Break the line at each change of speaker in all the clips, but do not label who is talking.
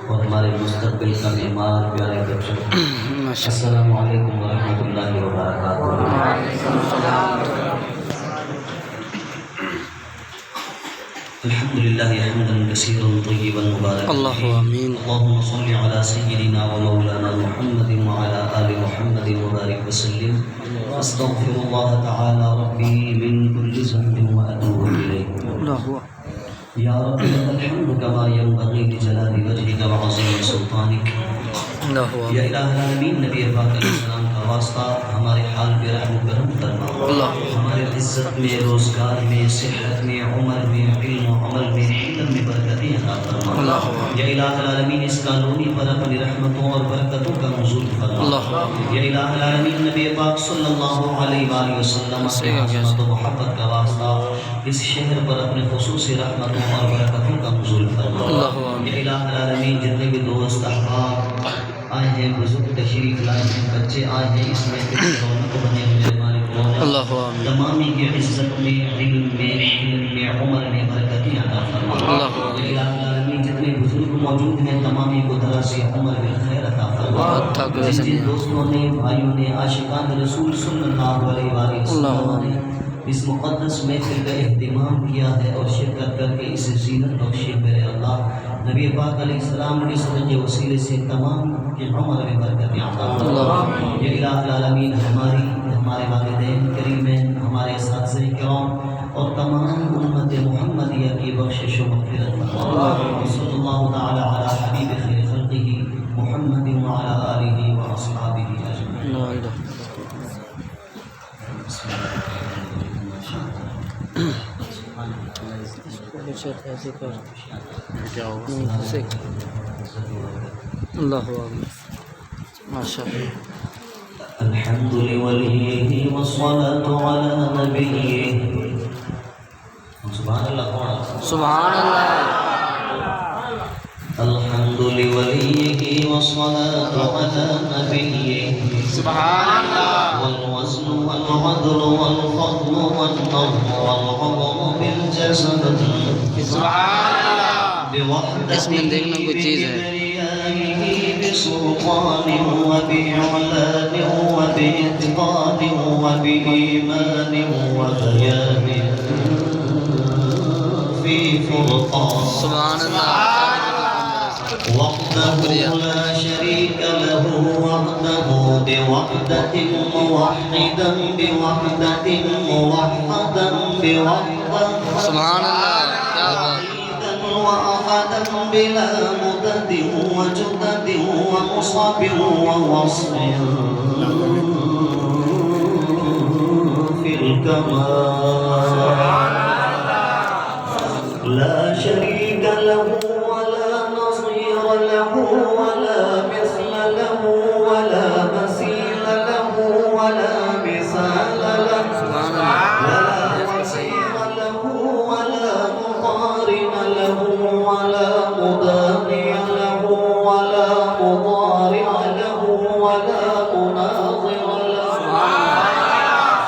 اور ہمارے مستقبل کا معمار پیارے بچوں، السلام علیکم ورحمۃ اللہ وبرکاتہ۔ الحمد للہ حمدا کثیرا طیبا مبارکا
اللہ آمین۔
اللهم صل علی سیدنا و مولانا محمد وعلی آل محمد وبارک وسلم۔ استغفر اللہ تعالی ربی من کل ذنب واتوب الیہ۔
اللہ
یا رب لک الحمد کما ینبغی لجلال وجهک وعظیم سلطانک۔
اللہ
یا الہ العالمین، نبی پاک علیہ السلام کا واسطہ ہمارے حال پہ رحم و کرم فرما، ہمارے عزت میں، روزگار میں، صحت میں، عمر میں، علم و عمل میں، علم میں برکتیں عطا فرما۔ یا الہ العالمین، اس کالونی پر اپنی رحمتوں اور برکتوں کا نزول فرما۔ یا الہ العالمین، نبی پاک صلی اللہ علیہ وآلہ وسلم کی عظمت و محبت کا واسطہ اس شہر پر اپنے خصوصی رحمتوں اور برکتوں کا نزول فرما۔ یا الہ العالمین، جتنے بھی دوست احباب آئے ہیں، بزرگ تشریف لائے ہیں، بچے آئے ہیں، اس میں رونق بنے ہوئے مالک مولا تمامی کی عزت میں، علم میں، حلم میں، عمر میں برکتیں عطا فرما۔ یا الہ العالمین، جتنے بزرگ موجود ہیں تمامی کو دراز عمر بالخیر عطا فرما۔ جن دوستوں نے، بھائیوں نے، عاشقان رسول صلی اللہ علیہ وآلہ وسلم نے اس مقدس محفل کا اہتمام کیا ہے اور شرکت کر کے اسے زینت بخشی، میرے اللہ نبی پاک علیہ السلام کے صدقے وسیلے سے تمام کے عمر میں برکتیں عطا فرما۔ یا الہ العالمین، ہمارے والدین کریمین، ہمارے اساتذہ کرام اور تمام امت محمدیہ کی بخشش و مغفرت فرما۔ صلی اللہ تعالی علی حبیب خیر خلقہ محمد وعلی آلہ واصحابہ اجمعین۔
اللہ ماشاء اللہ۔
الحمد لولیہ والصلاة علی نبیہ۔ سبحان اللہ۔
سبحان اللہ۔
الحمد لولیہ والصلاة علی نبیہ۔
سبحان اللہ۔
والوزن والعدل والفضل والنظم والعظم بالجسد۔
سبحان اللہ۔ اس میں دیکھنا کوئی چیز ہے۔
بسلطان وبإعلان وبإتقان وبإيمان وبيان في فرقان۔
سبحان اللہ۔
وحده لا شريك له، وحده بوحدة موحدا بوحدة موحدا بوحدة۔
سبحان اللہ، کیا بات۔
وأحدا بلا مدد وجدد ومصاب ووصف في الكمال، لا شريك له ولا نظير له ولا مثل له ولا مثيل له ولا مثال له ولا وزير له ولا مقارن له ولا مداني له ولا مضارع له ولا مناظر له،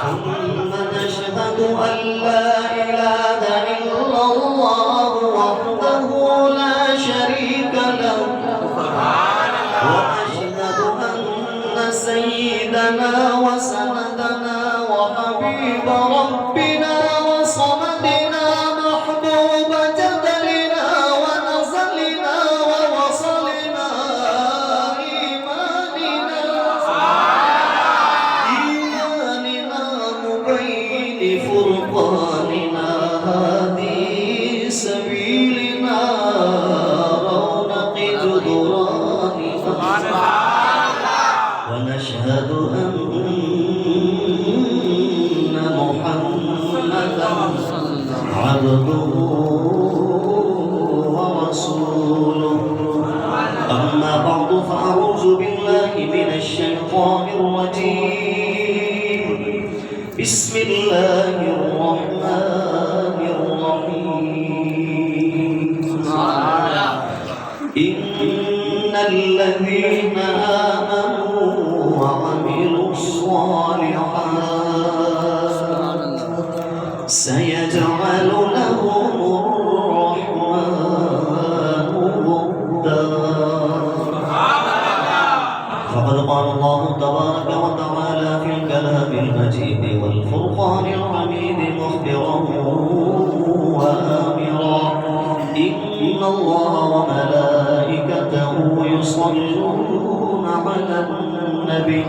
ثم نشهد أن لا إله إلا الله وحده لا شريك له، وأشهد أن سيدنا وسندنا وحبيب ربنا وصمدنا محبوب جدلنا ونزلنا ووصلنا إيماننا مبين فرقاننا هادي سبيلنا رونق جدراننا، ونشهد أن محمدا عبده ورسوله۔ أما بعد، فأعوذ بالله من الشيطان الرجيم، بسم الله الرحمن الرحيم۔ إن الذين آمنوا وعملوا الصالحات سيجعل لهم الرحمن ودا۔ تبارك وتعالى في الكلام المجيد والفرقان الحميد مخبرا وآمرا إن الله وملائكته يصلون على النبي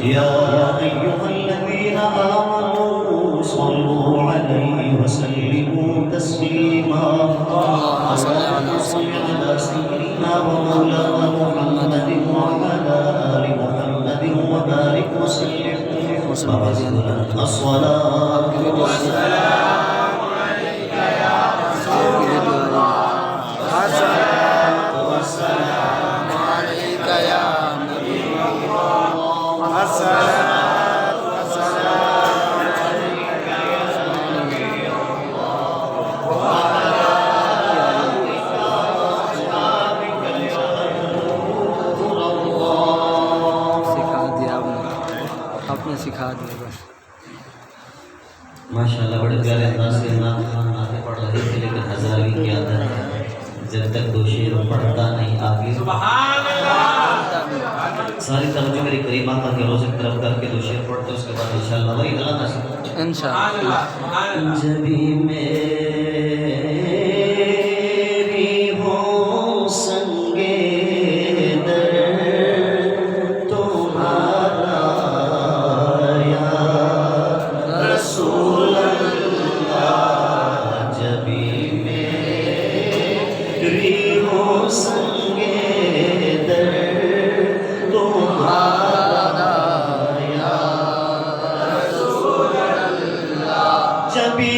يا أيها الذين آمنوا صلوا عليه وسلموا تسليما اللهم صل على سيدنا ومولانا محمد وعلى آل محمد وبارك وسلم وبارك الصلاة والسلام عليك يا رسول الله الصلاة والسلام عليك يا نبي الله الصلاة والسلام عليك يا نبي الله وعلى آلك وأصحابك يا نور الله
سکھا دیا آپ نے سکھا دیا بس
ماشاءاللہ بڑے پیارے انداز سے نعت خوان نعتیں پڑھ رہے تھے لیکن ہزاروی کی عادت ہے جب تک دو شعر پڑھتا نہیں آگے ساری توجہ میری قریب آقا کے روزے کی طرف کر کے دو شعر پڑھتے اس کے بعد انشاءاللہ وہی گلا نہ سکتے
انشاءاللہ
جبھی میری ہو سنگے در تمہارا یا رسول اللہ جبھی میری ہو سنگے در تمہارا یا رسول اللہ جبھی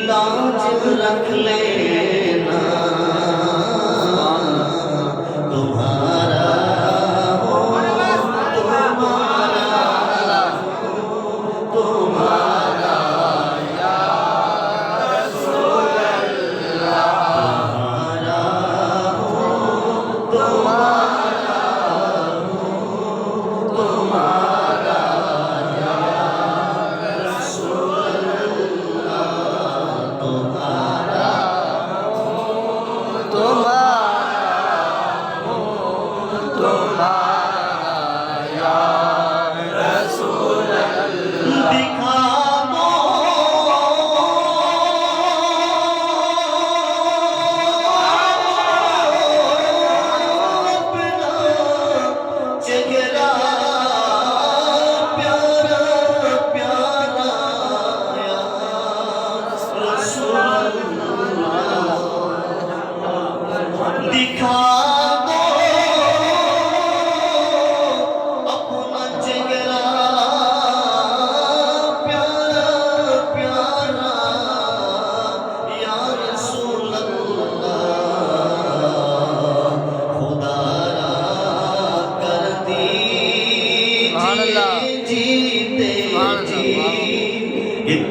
لاج رکھ لینا تمہارا ہو تمہارا یا رسول اللہ تمہارا ہو تمہارا یا رسول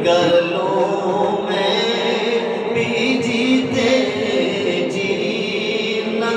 کر لوں میں بھی جیتے جی نہ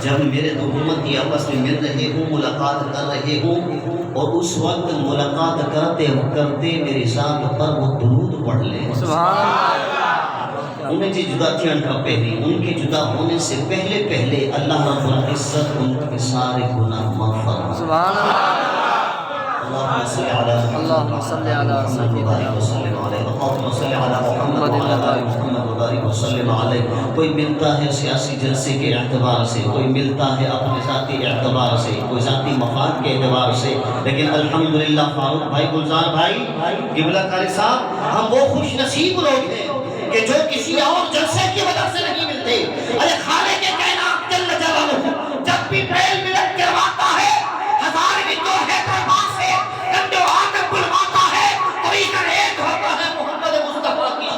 جب میرے دو امتی آپس میں مل رہے ہوں، ملاقات کر رہے ہوں، اور اس وقت ملاقات کرتے کرتے میری ذات پر وہ درود پڑھ لیں، انہیں جی جدا تھی انٹھا پہلی، ان کے جدا ہونے سے پہلے اللہ رب العزت ان کے سارے گناہ معاف فرما۔ اللهم صل على محمد وبارك وسلم عليه، اللهم صل على محمد وعلى آل محمد وبارك وسلم عليه۔ کوئی ملتا ہے سیاسی جلسے کے اعتبار سے، کوئی ملتا ہے اپنے ذاتی اعتبار سے، کوئی ذاتی مفاد کے اعتبار سے، لیکن الحمدللہ فاروق بھائی، گلزار بھائی، قبلہ قاری صاحب، ہم وہ خوش نصیب لوگ ہیں کہ جو کسی اور جلسے کی وجہ سے نہیں ملتے۔ ارے خالق کے کائنات جل جلالہ جب بھی بیل ملت کرواتا ہے، ہزار بھی تو ہے دربار سے گندے آدم بلواتا ہے، کوئی کر ایک ہوتا ہے محمد مصطفیٰ کی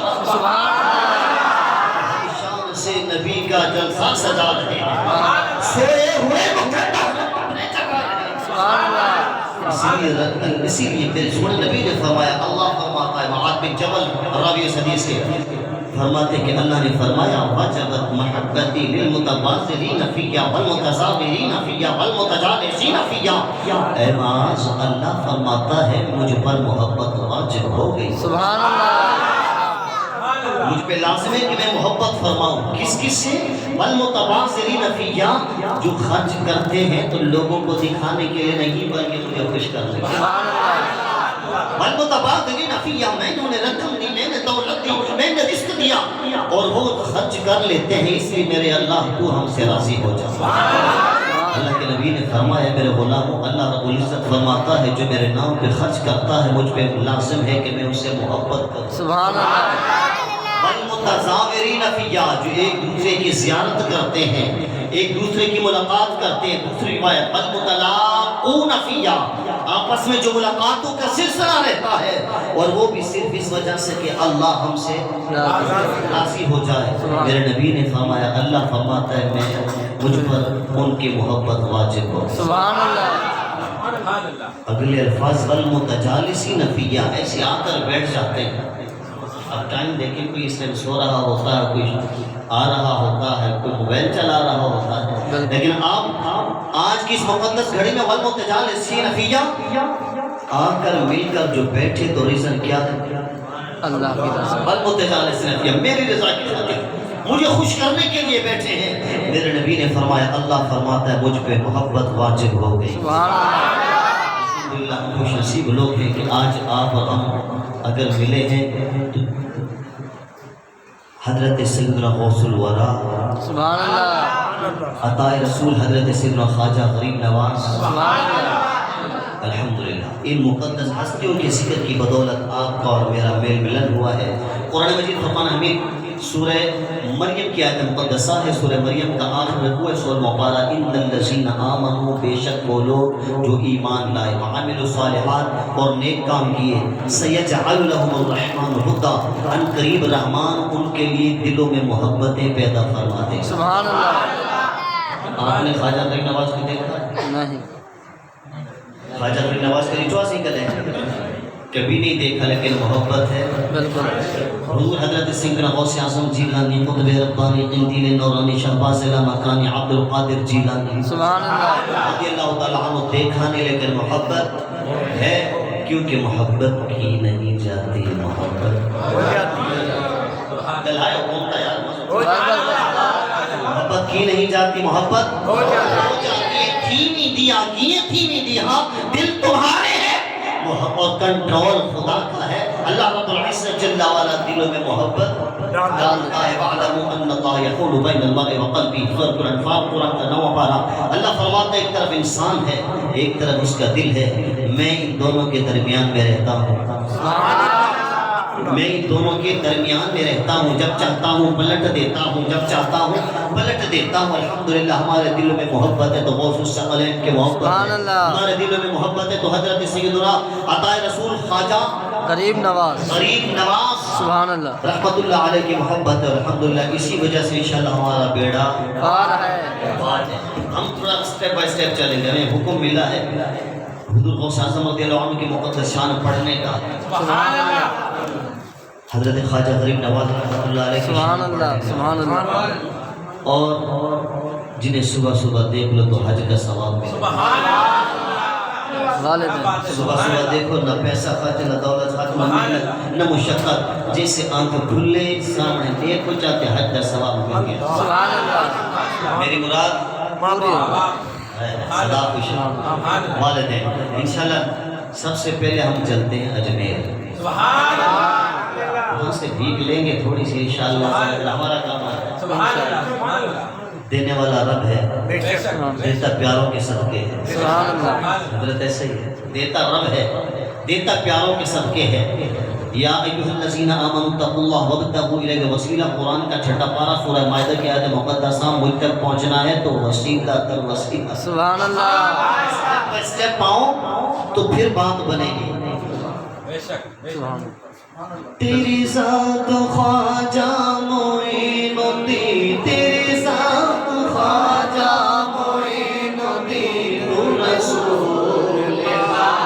شان سے نبی کا جلسہ سجا رہے ہیں، سوئے ہوئے مقدس اپنے جگہ رہے۔ اسی لیے پھر سونے نبی نے فرمایا، اللہ فرماتا ہے معاذ بن جبل راوی اس حدیث سے فرماتے کہ اللہ نے فرمایا وجبت محبتی للمتبادلین فیہ والمتزاورین فیہ والمتجالسین فیہ۔ اے معاذ، اللہ فرماتا ہے مجھ پر محبت واجب ہو گئی،
سبحان اللہ،
مجھ پہ لازم ہے کہ میں محبت فرماؤں۔ کس کس سے؟ والمتبادلین فیہ، جو خرچ کرتے ہیں تو لوگوں کو دکھانے کے لیے نہیں بلکہ مجھے خوش کرنے کے لیے۔ والمتبادلین فیہ، میں نے انہیں رقم دی، میں نے دولت دی، میں نے رزق دیا، اور وہ خرچ کر لیتے ہیں، اس لیے میرے اللہ تو ہم سے راضی ہو جا۔ اللہ کے نبی نے فرمایا میرے غلاموں، اللہ رب العزت فرماتا ہے جو میرے نام پہ خرچ کرتا ہے مجھ پہ لازم ہے کہ میں اس سے محبت کروں۔
سبحان اللہ،
والمتزاورین فیہ، جو ایک دوسرے کی زیارت کرتے ہیں، ایک دوسرے کی ملاقات کرتے ہیں۔ دوسری روایت والمتلاقون فیہ، آپس میں جو ملاقاتوں کا سلسلہ رہتا ہے، اور وہ بھی صرف اس وجہ سے کہ اللہ ہم سے راضی ہو جائے۔ میرے نبی نے فرمایا، اللہ فرماتا ہے میں مجھ پر ان کی محبت واجب ہو۔
سبحان اللہ،
اگلے الفاظ والمتجالسین فیہ، ایسے آ کر بیٹھ جاتے ہیں۔ اب ٹائم دیکھیں، کوئی اس ٹائم سو رہا ہوتا ہے، کوئی آ رہا ہوتا ہے، کوئی موبائل چلا رہا ہوتا ہے، لیکن آپ آج کی اس مقدس گھڑی میں والمتجالسین فیہ آ کر مل کر جو بیٹھے تو ریزن کیا ہے؟
اللہ کی رضا،
والمتجالسین فیہ، میری رضا کی خاطر مجھے خوش کرنے کے لیے بیٹھے ہیں۔ میرے نبی نے فرمایا، اللہ فرماتا ہے مجھ پہ محبت واجب ہو گئی۔
سبحان اللہ،
الحمدللہ ہم خوش نصیب لوگ ہیں کہ آج آپ اور ہم اگر ملے ہیں تو حضرت سیدنا غوث الورا،
سبحان اللہ،
عطا رسول حضرت سیدنا خواجہ غریب نواز،
سبحان اللہ،
الحمدللہ ان مقدس ہستیوں کے ذکر کی بدولت آپ کا اور میرا میل ملن ہوا ہے۔ قرآن مجید فرقان حمید سورہ مریم کی آیت مقدسہ ہے، سورہ مریم کا آخر رکوع ہے، سورہ مقارہ ان الذین آمنوا، بے شک وہ لوگ جو ایمان لائے، وعملوا الصالحات اور نیک کام کیے، سیجعل لهم الرحمن ودا، ان قریب رحمان ان کے لیے دلوں میں محبتیں پیدا فرما دے۔
سبحان اللہ،
آپ نے خواجہ غریب نواز کو دیکھا؟
نہیں،
خواجہ غریب نواز کا رچواس ہی کرے کبھی نہیں دیکھا، لیکن محبت ہے۔
بالکل،
حضور حضرت سیدنا غوث اعظم جیلانی، قطب ربانی، قندیل نورانی، شہباز لامکانی، عبد القادر جیلانی
سبحان اللہ،
رضی اللہ تعالیٰ عنہ دیکھا نہیں، لیکن محبت ہے، کیونکہ محبت کی نہیں جاتی، محبت ہو جاتی ہے۔ محبت کی نہیں جاتی، محبت ہو جاتی ہے۔ تھی نہیں دیا، کیے تھی نہیں دیا، دل تمہارے ہیں، اور کنٹرول خدا کا ہے۔ اللہ رب العزت جل وعلا دلوں میں محبت ڈالتا ہے۔ وَاعْلَمُوا أَنَّ اللَّهَ يَحُولُ بَيْنَ الْمَرْءِ وَقَلْبِهِ، سورۃ الانفال قرآن کا 9واں پارہ۔ اللہ فرماتا ہے ایک طرف انسان ہے، ایک طرف اس کا دل ہے، میں ان دونوں کے درمیان میں رہتا ہوں، میں ان دونوں کے درمیان میں رہتا ہوں، جب چاہتا ہوں پلٹ دیتا ہوں، جب چاہتا ہوں پلٹ دیتا ہوں۔ الحمدللہ ہمارے دلوں میں محبت ہے تو غوث الثقلین کے محبت ہے، ہمارے دلوں میں محبت ہے تو حضرت سیدنا عطا رسول خواجہ
غریب نواز،
غریب نواز
سبحان اللہ،
رحمت اللہ علیہ کی محبت ہے۔ الحمدللہ اسی وجہ سے انشاءاللہ ہمارا بیڑا
پار ہے،
پار ہے۔ ہم تھوڑا سٹیپ بائی سٹیپ چلیں گے، ہمیں حکم ملا ہے حضور غوث اعظم رضی اللہ عنہ کی مقدس شان پڑھنے کا۔
سبحان اللہ،
حضرت خواجہ غریب نواز رحمۃ اللہ علیہ کی
سبحان اللہ، سبحان اللہ،
اور جنہیں صبح صبح دیکھ لو تو حج کا ثواب ملے.
والدین
صبح صبح دیکھو نہ پیسہ خرچ نہ دولت خرچ نہ محنت نہ مشقت. جیسے آنکھ کھلے سامنے نیک ہو جاتے حج کا ثواب مل گیا.
سبحان اللہ
میری مراد صدا خوش والدین. انشاءاللہ سب سے پہلے ہم چلتے ہیں اجمیر. وہاں سے بھیگ لیں گے تھوڑی سی انشاءاللہ. ہمارا کام ہے دینے والا رب ہے, دیتا پیاروں کے صدقے ہے.
سبحان اللہ
حضرت ایسا ہی ہے, دیتا رب ہے, دیتا پیاروں کے صدقے ہے. یا ایھا الذین آمنوا اتقوا اللہ وابتغوا الیہ الوسیلہ. قرآن کا چھٹا پارہ سورہ مائدہ کی آیت مقدسہ مجھ تک پہنچنا ہے تو وسیلہ تر وسیلہ.
سبحان اللہ
اسٹیپ بائی اسٹیپ پاؤں تو پھر بات بنے گی.
سبحان
تیری ذات خواجہ معین الدین, تیری ذات خواجہ معین الدین رسول اللہ.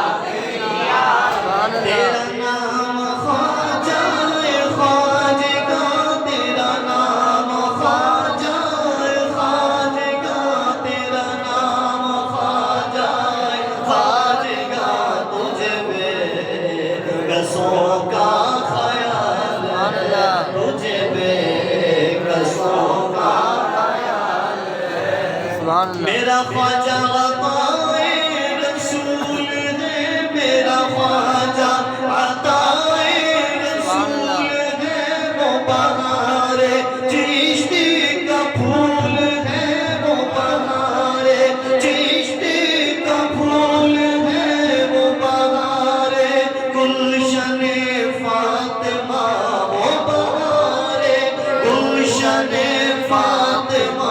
تیرا نام خواجہ خواجگاں, تیرا نام خواجہ خواجگاں, تیرا نام خواجہ خواجگاں. تجھے بے قصوں کا تجھے بے قصوں کا
سبحان اللہ
میرا خواجہ عطائے رسول ہے, میرا خواجہ عطائے رسول ہے. وہ بہار چشتی کا پھول ہے, وہ بہار چشتی کا پھول ہے, وہ بہار گلشن فاطمہ, وہ بہار گلشن فاطمہ.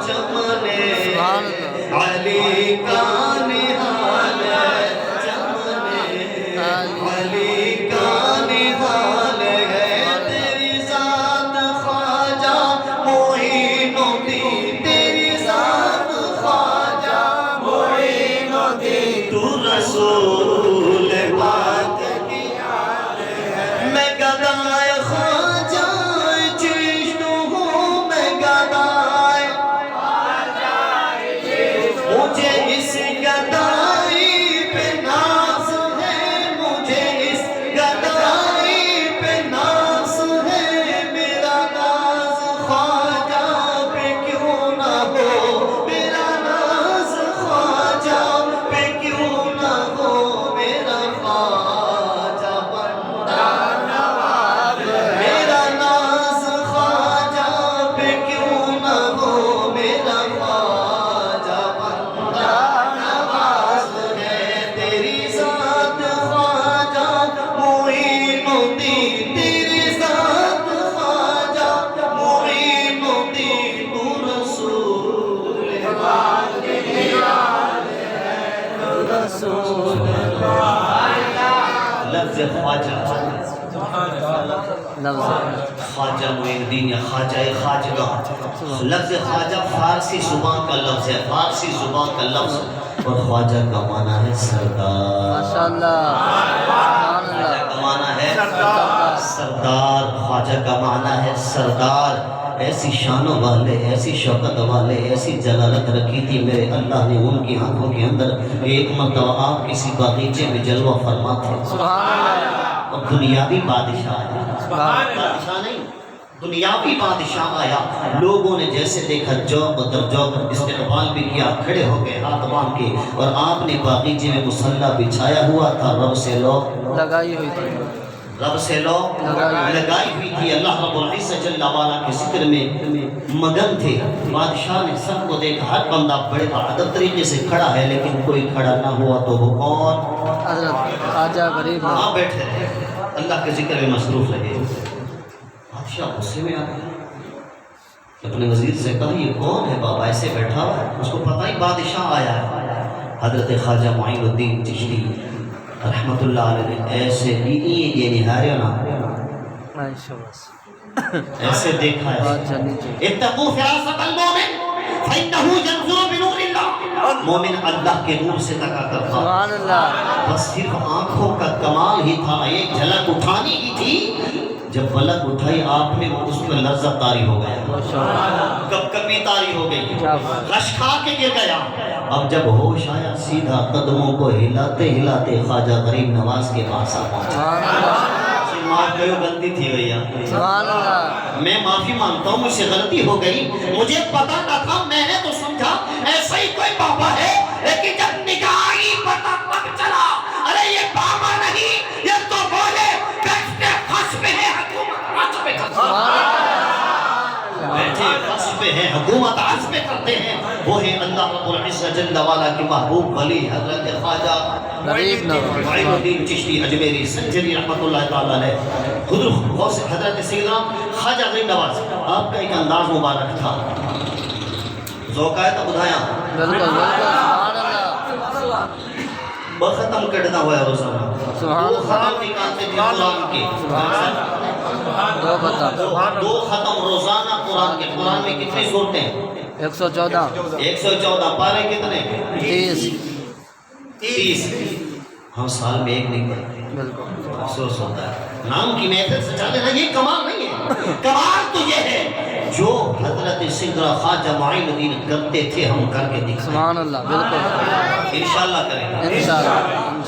چمن علی کا نہال ہے, چمن علی کا نہال ہے. تیری ذات خواجہ معین الدین, تیری ذات خواجہ معین الدین. تو رسول پاک کی آل ہے. میں گدائے خواجہ چشت ہوں, میں گدائے مجھے اس گدائی پہ ناز ہے, مجھے اس گدائی پہ ناز ہے. میرا ناز خواجہ پہ کیوں نہ ہو, میرا ناز خواجہ پہ کیوں نہ ہو. میرا خواجہ بندہ نواز ہے, میرا ناز خواجہ پہ کیوں نہ ہو. میرا خواجہ بندہ نواز ہے. تیری ذات خواجہ معین الدین, تیری ذات خواجہ معین الدین. تو رسول پاک کی آل ہے, تو رسول لفظ خواجہ
لفظ
خواجہ معین الدین یا خواجہ خواجگاں. لفظ خواجہ فارسی زبان کا لفظ ہے, فارسی زبان کا لفظ. اور خواجہ کا معنی ہے سردار.
ماشاء اللہ سبحان
خواجہ
اللہ
کا معنی ہے سردار. خواجہ کا معنی ہے سردار. ایسی شانوں والے, ایسی شوکت والے, ایسی جلالت رکھی تھی میرے اللہ نے ان کی آنکھوں کے اندر. ایک مرتبہ آپ کسی باغیچے میں جلوہ فرما تھے,
سبحان اللہ
اور دنیاوی بادشاہ ہے,
سبحان
بادشاہ نہیں دنیاوی بادشاہ آیا. لوگوں نے جیسے دیکھا جوق در جوق استقبال بھی کیا, کھڑے ہو گئے ہاتھ باندھ کے. اور آپ نے باغیچے میں مصلی بچھایا ہوا تھا, رب سے لوگ
لگائی ہوئی تھی
رب سے لوگ لگائی ہوئی تھی. اللہ رب العزت جل وعلا کے ذکر میں مگن تھے. بادشاہ نے سب کو دیکھا, ہر بندہ بڑے بہادر طریقے سے کھڑا ہے, لیکن کوئی کھڑا نہ ہوا تو وہ کون؟
حضرت خواجہ غریب
وہاں بیٹھے رہے, اللہ کے ذکر میں مصروف رہے. بادشاہ غصے میں آ گیا, اپنے وزیر سے کہا یہ کون ہے بابا ایسے بیٹھا ہوا ہے؟ اس کو پتہ ہی بادشاہ آیا ہے. حضرت خواجہ معین الدین چشتی رحمت اللہ علیہ نے ایسے یہ نہارے نا ایسے دیکھا ہے. اتقوا فراست المومن فإنه ينظر بنور اللہ. مومن اللہ کے نور سے تکا کرتا.
سبحان اللہ
بس صرف آنکھوں کا کمال ہی تھا, ایک جھلک اٹھانی ہی تھی. جب پلک اٹھائی آپ نے اس میں لذت طاری ہو گیا, کب کبھی طاری ہو گئی, غش کھا کے گر گیا. اب جب ہوش آیا سیدھا قدموں کو ہلاتے ہلاتے خواجہ غریب نواز کے پاس آ پہنچا. معاف کرو, غلطی تھی بھیا, میں معافی مانگتا ہوں, مجھ سے غلطی ہو گئی, مجھے پتا نہ تھا, میں نے تو سمجھا ایسا ہی کوئی بابا ہے, لیکن جب نگاہ آئی پتا پک چلا ارے یہ بابا نہیں, یہ تو بولے بیٹھتے خشب ہے حکومت عزم بیٹھے خشب ہے حکومت عزم کرتے ہیں, وہ ہے اللہ رب العزت جل وعلا کی محبوب ولی حضرت خواجہ معین الدین چشتی اجمیری سنجری رحمت اللہ تعالیٰ علیہ. حضور حضرت سیدنا خواجہ غریب نواز, آپ کا ایک انداز مبارک تھا, ذوق آئے تو بدھایا بختم کٹنا ہوا ہے روزانہ, دو ختم نکالتے تھے قرآن کے, دو ختم روزانہ قرآن کے. قرآن میں کتنی صورتیں ہیں؟ 114. پارے کتنے؟ 30. ہم سال میں ایک نہیں پڑھتے, افسوس ہوتا ہے. نام کی محفل سجا لینا یہ کمال نہیں ہے, کمال تو یہ ہے جو حضرت سیدنا خواجہ معین الدین کرتے تھے ہم کر کے دکھائیں.
سبحان اللہ, بالکل
انشاءاللہ کریں گے
انشاءاللہ.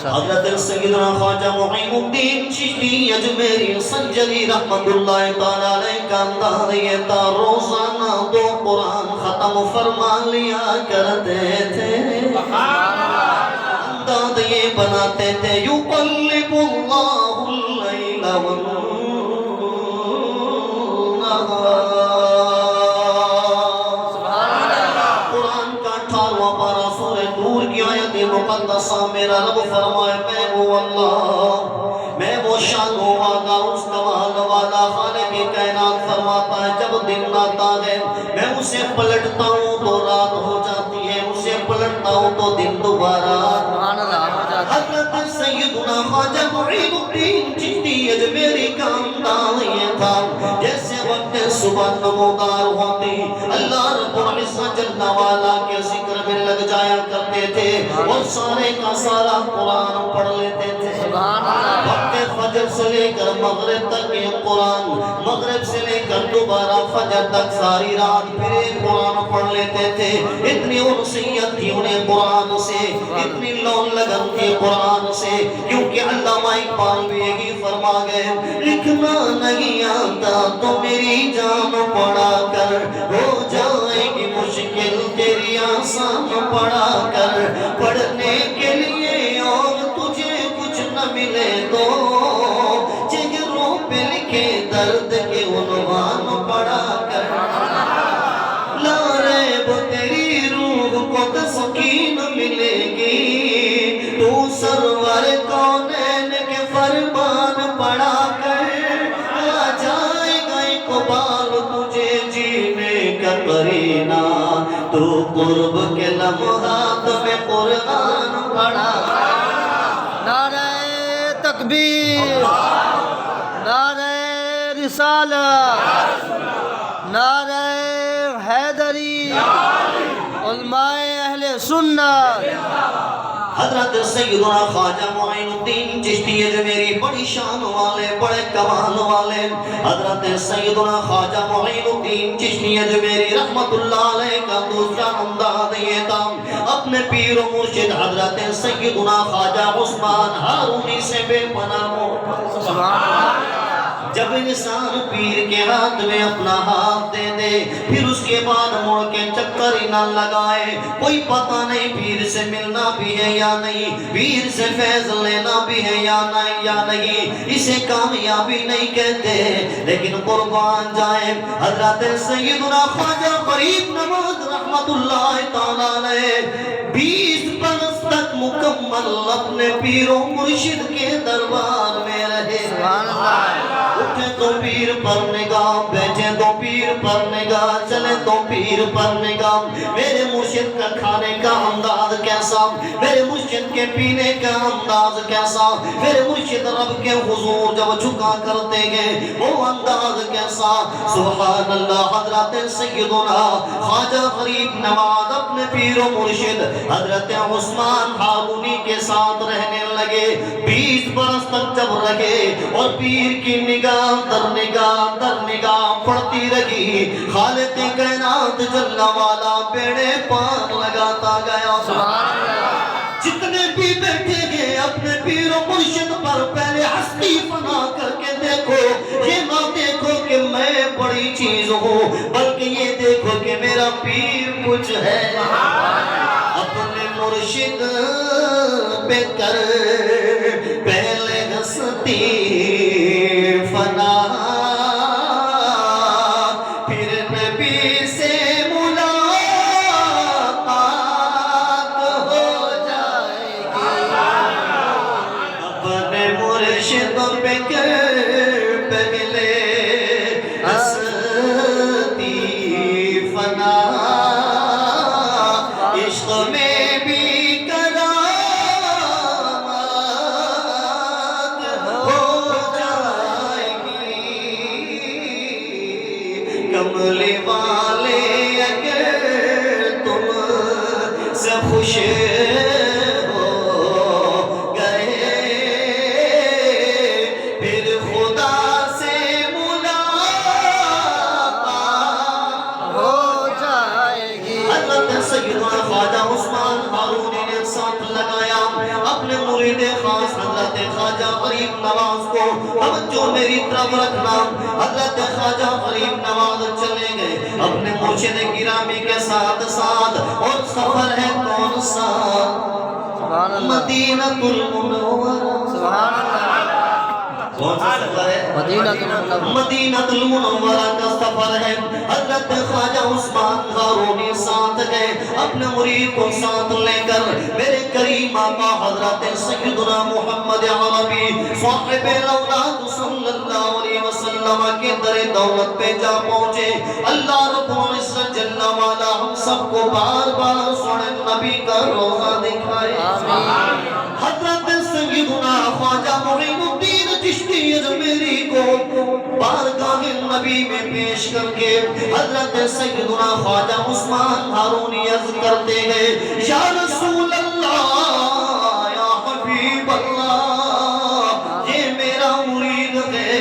حضرت سیدنا خواجہ معین الدین چشتی اجمیری سنجری رحمت اللہ تعالیٰ علیہ کا انداز یہ تھا, روزانہ 2 قرآن ختم فرما لیا کرتے تھے. انداز یہ بناتے تھے یقلب اللہ اللیل والنہار, قرآن کا 18واں پارہ سورہ طور کی آیت مقدسہ, میرا رب فرمائے میں ہوں اللہ, میں وہ شان والا اس کمال والا خالق کائنات فرماتا ہے جب دن آتا ہے میں اسے پلٹتا ہوں تو رات ہو جاتی ہے, اسے پلٹتا ہوں تو دن دوبارہ. حضرت سیدنا خواجہ معین الدین چشتی اجمیری کا انداز یہ تھا جیسے وقت صبح نمودار ہوتی اللہ رب العزت جل وعلا کے ذکر میں لگ جایا کرتے تھے اور سارے کا سارا قرآن پڑھ لیتے تھے. وقت فجر سے لے کر مغرب تک یہ قرآن, مغرب سے لے کر دوبارہ فجر تک ساری رات پھر ایک قرآن پڑھ لیتے تھے. اتنی انسیت تھی انہیں قرآن سے, اتنی لون لگن تھی قرآن سے, کیونکہ علامہ اقبال بھی یہی فرما گئے لکھنا نہیں آتا تو میری جان پڑھا کر, ہو جائے گی مشکل تیری آسان پڑھا کر, پڑھنے کے لیے اور تجھے کچھ نہ ملے تو چہروں پہ لکھے درد کے عنوان پڑھا کر, لا ریب تیری روح کو تسکین ملے گی, تو سرور کونین کے فرمان پڑھا کر, آ جائے گا اقبال تجھے جینے کا قرینہ, تو قرب کے لمحات میں قرآن پڑھا.
نعرہ تکبیر, نعرہ رسالت, نعرہ حیدری, علماء اہل سنت.
حضرت سیدنا خواجہ معین الدین چشتی اجمیری بڑی شان والے, بڑے کمال والے. حضرت سیدنا خواجہ معین الدین چشتی اجمیری رحمت اللہ علیہ کا دوسرا انداز یہ تھا, اپنے پیر و مرشد حضرت سیدنا خواجہ عثمان ہارونی سے بے پناہ محبت. سبحان اللہ. جب انسان پیر کے ہاتھ میں اپنا ہاتھ دے دے پھر اس کے بعد مڑ کے چکر ہی نہ لگائے, کوئی پتہ نہیں پیر سے ملنا بھی ہے یا نہیں, پیر سے فیض لینا بھی ہے یا نہیں, اسے کامیابی نہیں کہتے. لیکن قربان جائے حضرت سیدنا خواجہ غریب نواز رحمت اللہ تعالیٰ علیہ 20 برس تک مکمل اپنے پیر و مرشد کے دربار میں رہے. سبحان اللہ. اٹھے تو پیر پر نگاہ, بیٹھے تو پیر پر نگاہ, چلے تو پیر پر نگاہ. میرے مرشد کا کھانے کا انداز کیسا, میرے مرشد کے پینے کا انداز کیسا, میرے مرشد رب کے حضور جب جھکا کرتے گئے وہ انداز کیسا. سبحان اللہ. حضرت سیدنا خواجہ غریب نواز اپنے پیر و مرشد حضرت عثمان ہارونی کے ساتھ رہنے لگے. 20 برس تک جب رہے اور پیر کی نگاہ اندر نگاہ در نگاہ پڑتی رہی، خالق کائنات جل والا بیڑے پار لگاتا گیا۔ جتنے بھی بیٹھے گئے اپنے پیر و مرشد پر پہلے ہستی فنا کر کے دیکھو، یہ نہ دیکھو کہ میں بڑی چیز ہوں، بلکہ یہ دیکھو کہ میرا پیر کچھ ہے۔ اپنے مرشد پہ کر پہلے ہستی فنا، پھر نبی سے مرشد پہ کر پہلے ہستی فنا، عشق میں بھی کرامت ہو جائے گی، کملی والے اگر تم سے خوش خواجہ عثمان ہارونی نے ساتھ لگایا اپنے مرید خاص حضرت خواجہ غریب نواز کو، توجہ میری طرف رکھنا۔ حضرت خواجہ غریب نواز چلے گئے اپنے مرشد گرامی کے ساتھ ساتھ، اور سفر ہے کون سا؟ مدینہ المنورہ۔ سبحان اللہ۔ کون سا سفر ہے؟ مدینہ المنورہ کا سفر ہے۔ حضرت خواجہ عثمان ہارونی ساتھ گئے اپنے مرید کو ساتھ لے کر، میرے کریم آقا حضرت سیدنا محمد عربی صاحب الاولاد صلی اللہ علیہ وسلم کے در دولت پہ جا پہنچے۔ اللہ رب العزت جل وعلا ہم سب کو بار بار سونے نبی کا روزہ دکھائے۔ حضرت سیدنا خواجہ معین الدین چشتی اجمیری کو بارگاہ نبی میں پیش کر کے حضرت سیدنا خواجہ عثمان ہارونی عرض کرتے ہیں، یا رسول اللہ، یا حبیب اللہ، یہ میرا مرید ہے،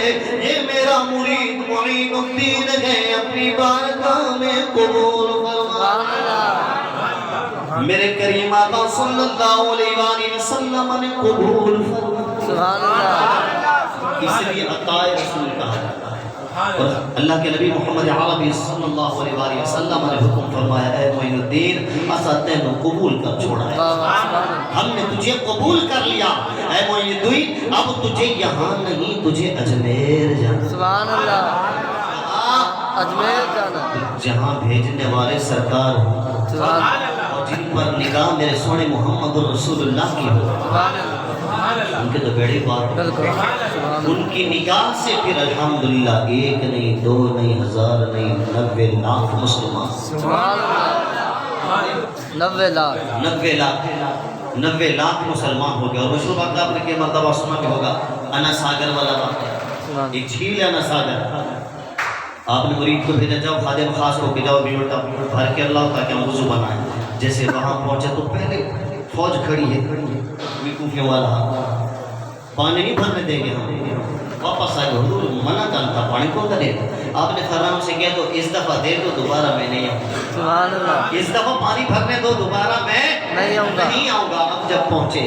یہ میرا مرید معین الدین ہے، اپنی بارگاہ میں قبول فرما۔ میرے کریم آقا صلی اللہ علیہ وآلہ وسلم نے قبول فرما۔ اس لیے عطائے رسول کہا جاتا ہے، اور اللہ کے نبی محمد عربی صلی اللہ علیہ وآلہ وسلم نے حکم فرمایا، اے معین الدین اسا تینوں قبول کر چھوڑا ہے، ہم نے تجھے قبول کر لیا، اے معین الدین اب تجھے یہاں نہیں، تجھے اجمیر جانا۔ سبحان اللہ، اجمیر جانا، جہاں بھیجنے والے سرکار ہوں، اور جن پر نگاہ میرے سونے محمد رسول اللہ کی ہو، ان کے تو بیڑی بات، ان کی نگاہ سے پھر الحمدللہ ایک نہیں، دو نہیں، ہزار نہیں، 90 لاکھ مسلمان، 90 لاکھ مسلمان ہو گیا۔ اور مشہور بات آپ نے کہ مرتبہ سنا بھی ہوگا، انا ساگر والا بات، ایک جھیل ہے انا ساگر، آپ نے مرید کو بھیجا، جاؤ خادم خاص کو کہ جاؤ بیوٹا بھر کے اللہ تاکہ ہم وضو بنائیں۔ جیسے وہاں پہنچے تو پہلے فوج کھڑی ہے، کوفے والا پانی نہیں بھرنے دیں گے، ہم واپس آئے، حضور منع کرتا پانی کو دے۔ آپ نے فرام سے کہا تو اس دفعہ دے دو، دوبارہ میں نہیں آؤں، اس دفعہ پانی بھرنے دو، دوبارہ میں نہیں آؤں گا۔ اب جب پہنچے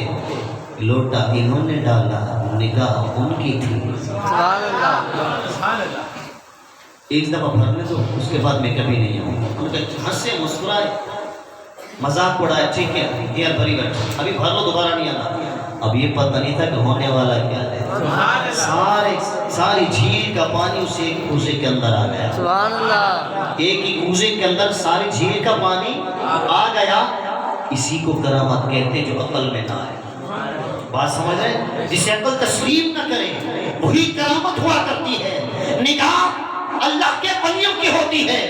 لوٹا انہوں نے ڈالا، نگاہ ان کی تھی، ایک دفعہ بھرنے دو، اس کے بعد میں کبھی نہیں آؤں گا۔ ان کے ہنسے مسکرائے، مذاق اڑایا، ٹھیک ہے یہ بھری گئے، ابھی بھر لو، دوبارہ نہیں آنا۔ اب یہ پتہ نہیں تھا کہ ہونے والا کیا ہے، ساری جھیل کا پانی اسے ایک کوزے کے اندر آ گیا، سبحان اللہ، ایک ہی کوزے کے اندر ساری جھیل کا پانی آ گیا۔ اسی کو کرامت کہتے ہیں جو عقل میں نہ آئے، بات سمجھ رہے؟ جسے عقل تسلیم نہ کرے وہی کرامت ہوا کرتی ہے۔ نگاہ اللہ کے ولیوں کی ہوتی ہے،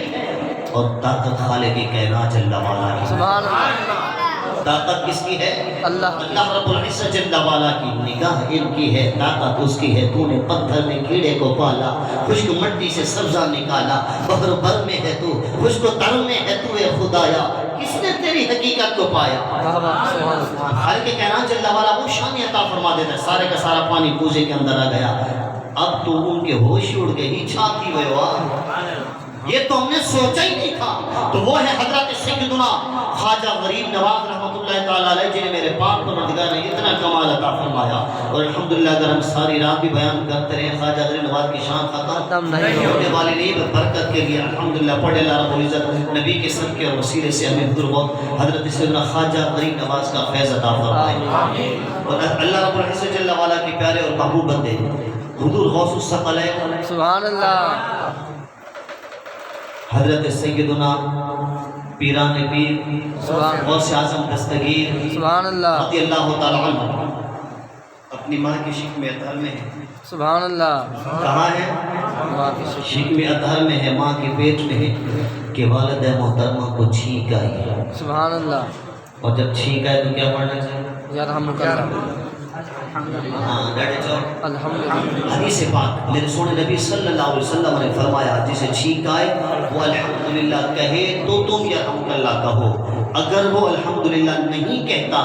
اور طاقت خالق کائنات جل وعلا کی، سبحان اللہ۔ طاقت کس کی ہے؟ اللہ رب العزت جل وعلا کی، نگاہ ان کی ہے، طاقت اس کی ہے۔ تو نے پتھر میں کیڑے کو پالا، خشک مٹی سے سبزہ نکالا، بحر بر میں ہے تو، خشک تر میں ہے تو اے خدایا، کس نے تیری حقیقت کو پایا؟ خالق کائنات جل وعلا وہ شان عطا فرما دیتا ہے، سارے کا سارا پانی کوزے کے اندر آ گیا۔ اب تو ان کے ہوش اڑ گئے ہی چھاتی ہوئے یہ تو ہم نے سوچا ہی نہیں تھا. تو وہ ہے حضرت سیدنا خواجہ غریب نواز رحمۃ اللہ تعالیٰ علیہ جنہیں میرے پاک پروردگار نے اتنا کمال عطا فرمایا. اور الحمدللہ اگر ہم ساری رات بھی بیان کرتے رہے خواجہ غریب نواز کی شان ختم نہیں ہونے والی نہیں. برکت کے لیے الحمدللہ پڑھے اللہ رب العزت نبی کے صدقے اور وسیلے سے ہمیں حضور حضرت سیدنا خواجہ غریب نواز کا فیض عطا فرمائے. اور اللہ رب العزت جل وعلا کے پیارے اور محبوب بندے حضور غوث الثقلین
سبحان اللہ
حضرت سیدنا پیران پیر غوث اعظم دستگیر
سبحان اللہ
رضی اللہ تعالی عنہ اپنی ماں کی شکم اطہر میں ہے.
سبحان اللہ
کہاں ہے؟ شکم اطہر میں ہے, ماں کے پیٹ میں ہے کہ والد محترمہ کو چھینک آئی.
سبحان اللہ.
اور جب چھینک آئے تو کیا پڑھنا چاہیے؟
یرحمک اللہ. الحمدللہ.
حدیث پاک میرے سونے نبی صلی اللہ علیہ وسلم نے فرمایا جسے چھینک آئے وہ الحمدللہ کہے تو تم یرحمک اللہ کہو. اگر وہ الحمدللہ نہیں کہتا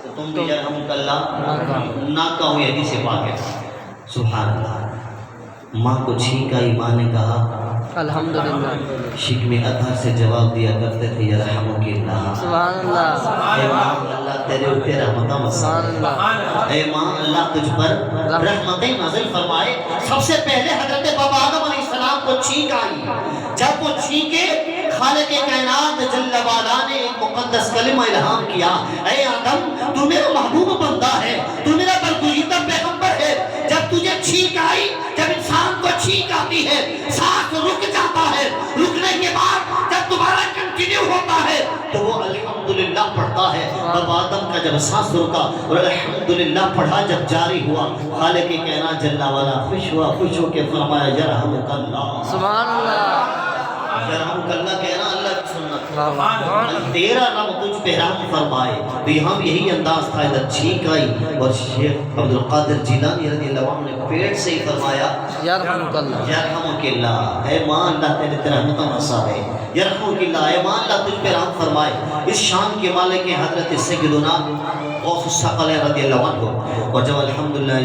تو تم بھی یرحمک اللہ نہ کہو. یہ حدیث پاک ہے. سبحان اللہ. ماں کو چھینک آئی, ماں نے کہا
الحمدللہ.
شکم اطہر سے جواب دیا کرتے تھے یرحمک اللہ.
سبحان اللہ.
اے ماں اللہ تیرے اوپر رحمتہ
سبحان اللہ.
اے ماں اللہ تجھ پر رحمتیں نازل فرمائے. سب سے پہلے حضرت بابا آدم علیہ السلام کو چھینک آئی. جب وہ چھینکے خالق کائنات جل وعلا نے ایک مقدس کلمہ الہام کیا, اے آدم تو میرا محبوب بندہ ہے, تو میرا برگزیدہ پیغمبر ہے. جب تجھے چھینک آئی, جب انسان کو چھینک آتی ہے سانس رک جاتا ہے, رکنے کے بعد جب دوبارہ کنٹینیو ہوتا ہے تو وہ الحمدللہ پڑھتا ہے. اب آدم کا جب سانس رکا اور الحمدللہ پڑھا جب جاری ہوا, خالق کائنات جل وعلا خوش ہوا, خوش ہو کے فرمایا یرحمک اللہ.
سبحان اللہ.
یرحمک اللہ کہنا اللہ کی سنت, تیرا رب تجھ پہ رحم فرمائے. تو یہاں بھی یہی انداز تھا. ادھر چھینک آئی اور شیخ عبدالقادر جیلانی رضی اللہ عنہ نے پیٹ سے ہی فرمایا
یرحمک اللہ.
یرحمک اللہ. اے ماں اللہ تیرے رحمتوں نصاب ہے. یرحمک اللہ. اے ماں اللہ تجھ پہ رحم فرمائے. اس شان کے مالک حضرت سیدنا غوث الثقلین رضی اللہ عنہ. اور جب الحمدللہ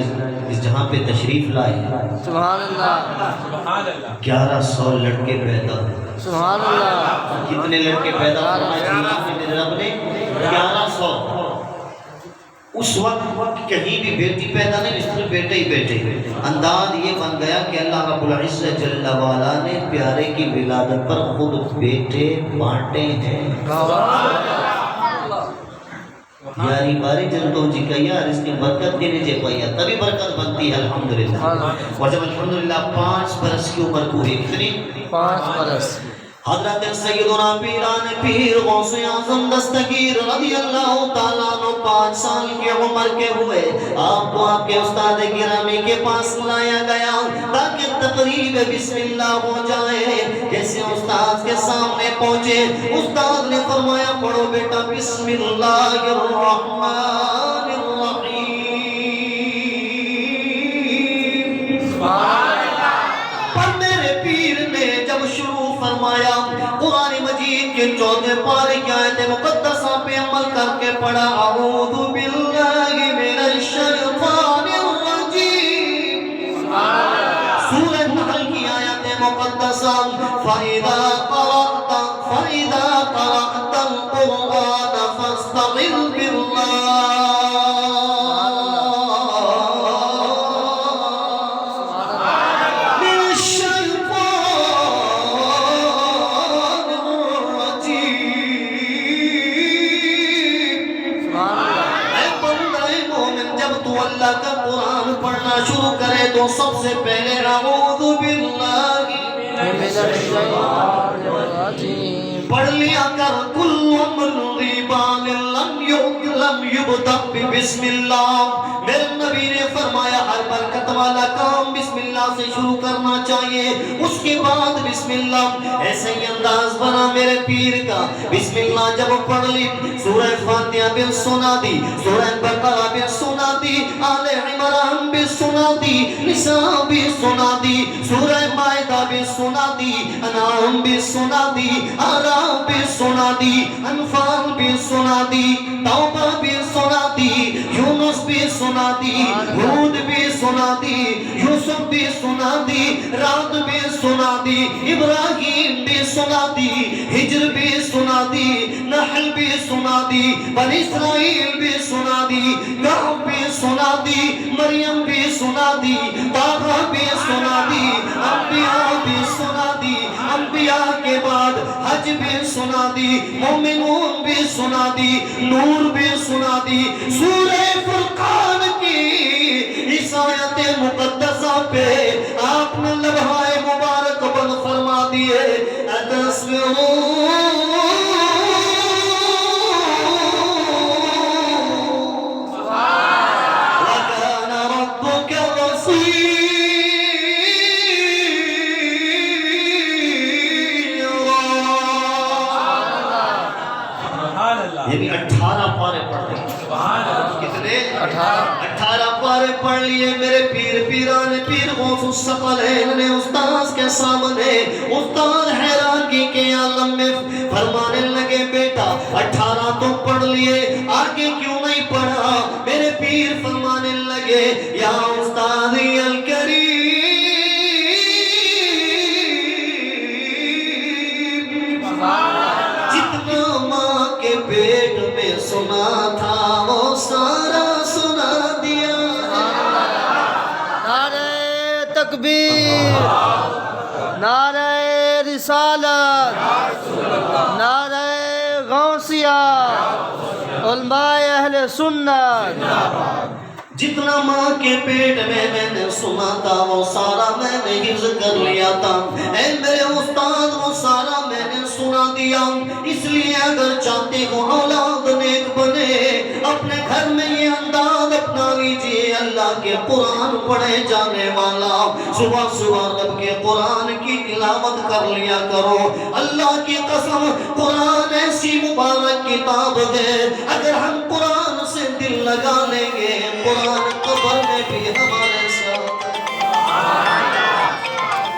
اس جہاں پہ تشریف لائے
سبحان اللہ.
1100 لڑکے پیدا ہوئے.
سبحان اللہ.
کتنے لڑکے پیدا فرمائے میرے رب نے؟ 1100. اس وقت کہیں بھی بیٹی پیدا نہیں, اس طرح بیٹے ہی بیٹے. انداز یہ بن گیا کہ اللہ رب العزت جل وعلا نے پیارے کی ولادت پر خود بیٹے بانٹے ہیں. یاری باری جنتوں جی کہیا اور اس کی برکت دینے جے پایا تبھی برکت بنتی ہے الحمدللہ. اور جب الحمدللہ 5 برس کی عمر کو ہوئی, کتنی
5 برس,
حضرت سیدنا پیران پیر غوث اعظم دستگیر رضی اللہ تعالیٰ عنہ 5 سال کی عمر کے ہوئے آپ کو آپ کے استاد گرامی کے پاس لایا گیا تاکہ تقریب بسم اللہ ہو جائے. جیسے استاد کے سامنے پہنچے استاد نے فرمایا پڑھو بیٹا بسم اللہ الرحمن الرحیم. پر میرے پیر نے جب شروع فرمایا قرآن مجید کے 14 پارے کی آیت مقدسہ پہ عمل کر کے پڑھا اعوذ باللہ من الشیطان الرجیم. سورہ نحل کی آیت مقدسہ فَإِذَا قَرَأْتَ الْقُرْآنَ فَاسْتَعِذْ بِاللَّهِ اللہ کا قرآن پڑھنا شروع کرے تو سب سے پہلے اعوذ باللہ من الشیطان الرجیم پڑھ لیا کر. کل امر ریبان لم یبدأ بسم اللہ. میرے نبی نے فرمایا ہر برکت والا کام بسم اللہ سے شروع کرنا چاہیے, اس کے بعد بسم اللہ. ایسے ہی انداز بنا میرے پیر کا. بسم اللہ جب پڑھ لی سورہ فاتحہ بھی سنا دی, سورہ بقرہ بھی سنا دی, آل عمران بھی سنا دی, نساء بھی سنا دی, سورہ مائدہ بھی سنا دی, انعام بھی سنا دی, آراف بھی سنا دی, انفال بھی سنا دی, توبہ بھی سنا دی، یونس بھی سنا دی، ہود بھی سنا دی، یوسف بھی سنا دی، رات بھی سنا دی، ابراہیم بھی سنا دی، ہجر بھی سنا دی، نحل بھی سنا دی، بنی اسرائیل بھی سنا دی، کہف بھی سنا دی، مریم بھی سنا دی، طٰہٰ بھی سنا دی، انبیاء بھی سنا دی، انبیاء کے بعد حج بھی سنا دی، مومنون بھی سنا دی، نور بھی سنا دی۔ سورہ فرقان کی اس آیت مقدسہ پہ آپ نے لمحہ مبارک بند فرما دیے، وَكَانَ رَبُّكَ بَصِيرًا۔ یعنی 18 پارے پڑھ رہے ہیں۔ کتنے؟ 18 پارے پڑھ لیے میرے پیر پیران پیر غوث الثقلین نے استاذ کے سامنے، استاد حیرانگی کے عالم میں فرمانے لگے بیٹا 18 تو پڑھ لیے، آگے کیوں نہیں پڑھا؟ میرے پیر فرمانے لگے یا استادی الکریم، جتنا ماں کے پیٹ میں سنا تھا وہ سارا سنا دیا۔
نعرہ تکبیر، نعرہ رسالت، نعرہ غوثیہ، علماء اہل سنت۔
جتنا ماں کے پیٹ میں نے سنا تھا وہ سارا میں نے حفظ کر لیا تھا، اے میرے استاد وہ سارا میں نے سنا دیا۔ اس لیے اگر چاہتے ہو اولاد نیک بنے، اپنے گھر میں یہ انداز اپنا لیجیے، اللہ کے قرآن پڑھے جانے والا، صبح صبح رب کے قرآن کی تلاوت کر لیا کرو۔ اللہ کی قسم قرآن ایسی مبارک کتاب ہے، اگر ہم قرآن سے دل لگا لیں گے قرآن قبر میں بھی ہمارے ساتھ۔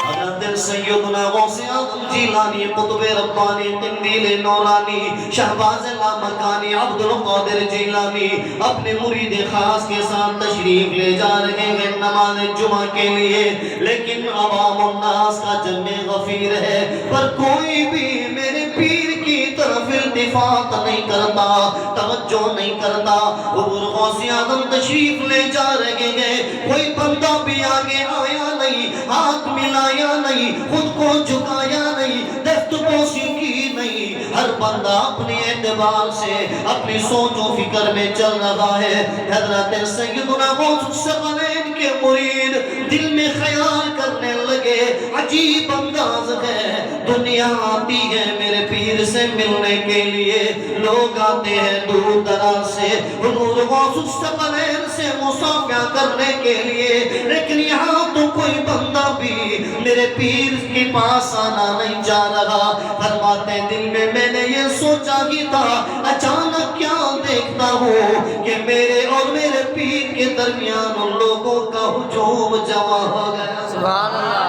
حضرت سیدنا غوث اعظم جیلانی، قطب ربانی، قندیل نورانی، شہباز لامکانی، عبد القادر جیلانی اپنے مرید خاص کے ساتھ تشریف لے جا رہے ہیں نماز جمعہ کے لیے، لیکن عوام الناس کا جمع غفیر ہے، پر کوئی بھی میرے پیر کی طرف التفات نہیں کرتا، توجہ نہیں کرتا۔ حضور غوث اعظم تشریف لے جا رہے ہیں، کوئی بندہ بھی آگے آیا نہیں، ہاتھ ملایا نہیں، خود کو جھکایا نہیں، دست بوسی کی نہیں، ہر بندہ اپنے اعتبار سے اپنی سوچ و فکر میں چل رہا ہے۔ حضرت سیدنا غوث الثقلین کے مرید دل میں خیال کرنے لگے عجیب انداز ہے، دنیا آتی ہے میرے پیر سے ملنے کے لیے، لوگ آتے ہیں دور دراز سے حضور غوث الثقلین سے مصافحہ کرنے کے لیے، لیکن یہاں تو کوئی بندہ بھی میرے پیر کے پاس آنا نہیں جا رہا۔ فرماتے دل میں نے یہ سوچا ہی تھا، اچانک کیا دیکھتا ہوں کہ میرے اور میرے پیر کے درمیان ان لوگوں کا ہجوم جمع ہو گیا۔
سبحان اللہ۔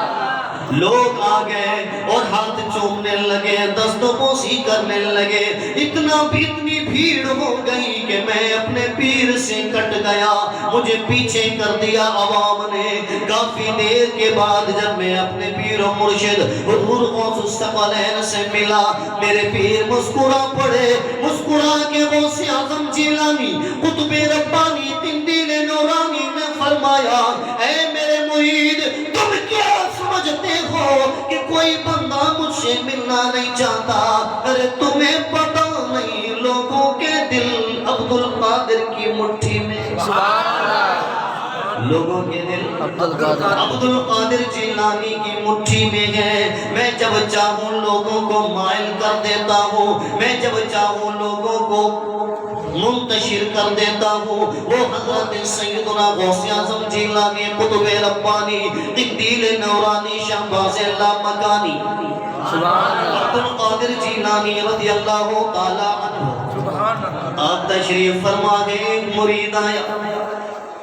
لوگ آ گئے اور ہاتھ چومنے لگے، دست بوسی کرنے لگے، اتنی بھیڑ ہو گئی کہ میں اپنے پیر سے کٹ گیا، مجھے پیچھے کر دیا عوام نے۔ کافی دیر کے بعد جب میں اپنے پیر و مرشد حضور غوث الثقلین سے ملا، میرے پیر مسکرا پڑے، مسکرا کے غوث اعظم جیلانی، قطب ربانی، قندیل نورانی نے فرمایا اے میرے مرید تم کیا سمجھتے ہو کہ کوئی بندہ مجھ سے ملنا نہیں چاہتا؟ ارے تمہیں پتہ نہیں لوگوں کے دل عبد القادر کی مٹھی میں،
سبحان اللہ۔
لوگوں کے دل عبد القادر جیلانی کی مٹھی میں ہے۔ میں جب چاہوں لوگوں کو مائل کر دیتا ہوں، میں جب چاہوں لوگوں کو منتشر کر دیتا ہوں۔ وہ حضرت سیدنا غوث اعظم جیلانی، قطب ربانی، قندیل نورانی، شہباز لامکانی، عبد القادر جیلانی رضی اللہ تعالی عنہ آپ تشریف فرما گئے۔ ایک مرید آیا،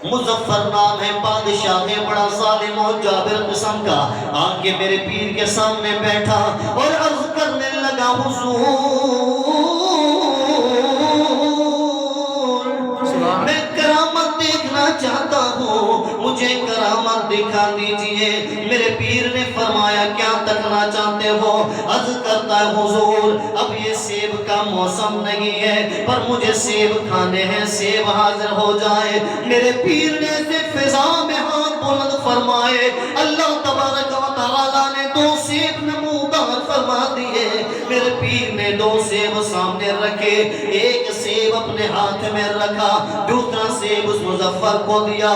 مظفر نام ہے، بادشاہ ہے، بڑا ظالم و جابر قسم کا، آ کے میرے پیر کے سامنے بیٹھا اور عرض کرنے لگا حضور پیر نے فرمایا کیا تکنا چاہتے ہو؟ عرض کرتا ہے حضور اب یہ سیب کا موسم نہیں ہے پر مجھے سیب کھانے ہیں، سیب حاضر ہو جائے۔ میرے پیر نے سے فضا میں ہاتھ بلند فرمائے، اللہ تبارک و تعالیٰ نے 2 سیب نمودار فرما دیے۔ میرے پیر نے 2 سیب سامنے رکھے، ایک سیب اپنے ہاتھ میں رکھا، دوسرا سیب اس مظفر کو دیا۔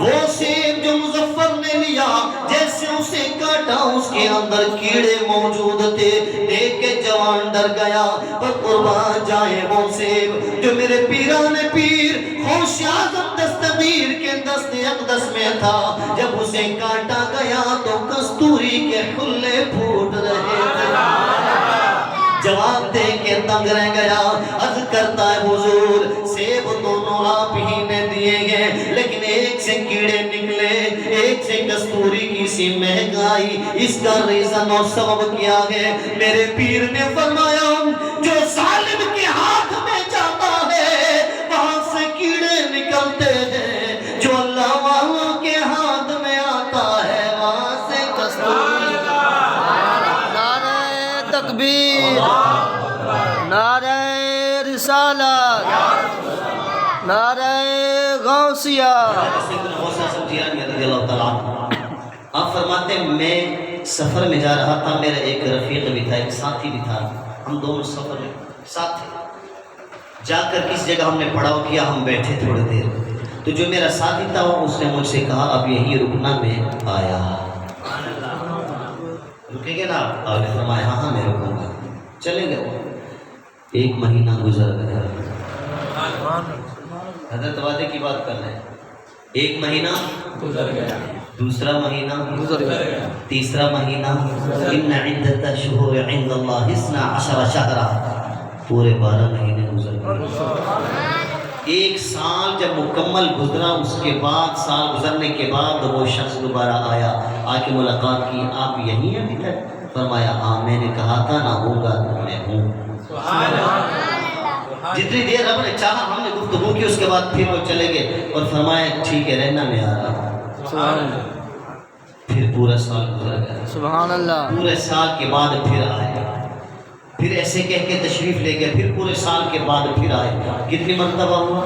وہ سیب جو مظفر نے لیا جیسے اسے کاٹا اس کے اندر کیڑے موجود تھے، دیکھ کے جوان ڈر گیا، پر قربان جائے وہ سیب جو میرے پیران پیر غوث اعظم دستگیر کے دست اقدس میں تھا، جب اسے کاٹا گیا تو کستوری کے پھلے پھوٹ رہے تھے۔ جواب دے کے دنگ رہ گیا، عرض کرتا ہے حضور سیب دونوں آپ ہی نے دیے گئے لیکن ایک سے کیڑے نکلے، ایک سے کستوری کی سی مہک آئی، اس کا ریزن اور سبب کیا ہے؟ میرے پیر نے فرمایا جو ظالم کے ہاتھ میں جاتا ہے وہاں سے کیڑے نکلتے ہیں، جو اللہ والوں کے ہاتھ میں آتا ہے وہاں سے کستوری۔
نعرہ تکبیر، نعرہ رسالت، نعرہ غوثیہ۔
آپ فرماتے ہیں میں سفر میں جا رہا تھا، میرا ایک رفیق بھی تھا، ایک ساتھی بھی تھا، ہم دونوں سفر میں ساتھ تھے۔ جا کر کس جگہ ہم نے پڑاؤ کیا، ہم بیٹھے تھوڑی دیر، تو جو میرا ساتھی تھا اس نے مجھ سے کہا اب یہی رکنا میں آیا، رکیں گے نا آپ نے فرمایا ہاں میں رکوں گا، چلیں گے۔ 1 مہینہ گزر گیا، حضرت وعدے کی بات کر رہے ہیں، 1 مہینہ گزر گیا، دوسرا مہینہ گزر گیا، تیسرا مہینہ، ان عدت الشہور عند اللہ 12 شہرا، پورے 12 مہینے گزر گئے۔ 1 سال جب مکمل گزرا اس کے بعد، سال گزرنے کے بعد وہ شخص دوبارہ آیا، آ کے ملاقات کی، آپ یہیں ہیں ابھی تک؟ فرمایا ہاں، میں نے کہا تھا نہ ہوگا تو میں ہوں۔ جتنی دیر رب نے چاہا ہم نے گفتگو کی، اس کے بعد پھر وہ چلے گئے اور فرمایا ٹھیک ہے رہنا میں آ رہا ہوں۔ پھر پورا سال گزر گیا،
سبحان اللہ،
پورے سال کے بعد پھر آئے، پھر ایسے کہہ کے تشریف لے گئے، پھر پورے سال کے بعد پھر آئے۔ کتنی مرتبہ ہوا؟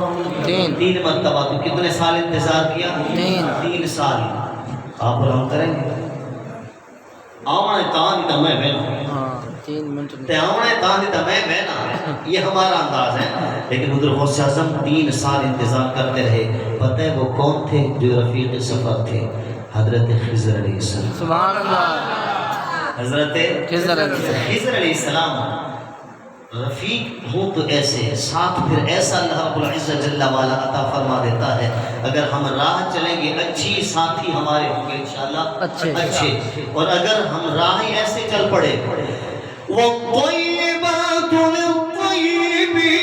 3 مرتبہ۔ تو کتنے سال انتظار کیا؟ 3 سال۔ آپ اور ہم کریں گے؟ آونے تان دا میں بہنا،
3 منٹ
تے آونے تان دا میں بہنا، یہ ہمارا انداز ہے۔ لیکن حضور غوث اعظم 3 سال انتظار کرتے رہے۔ پتہ ہے وہ کون تھے؟ جو رفیق سفر تھے، حضرت خضر علیہ السلام۔
سبحان اللہ،
حضرت
خضر
علیہ السلام رفیق ہوں تو ایسے، ساتھ پھر ایسا اللہ رب العزت جل وعلا عطا فرما دیتا ہے۔ اگر ہم راہ چلیں گے اچھی ساتھی ہمارے ہوں گے انشاءاللہ اچھے، اور اگر ہم راہ ہی ایسے چل پڑے وَالطَّيِّبَاتُ لِلطَّيِّبِينَ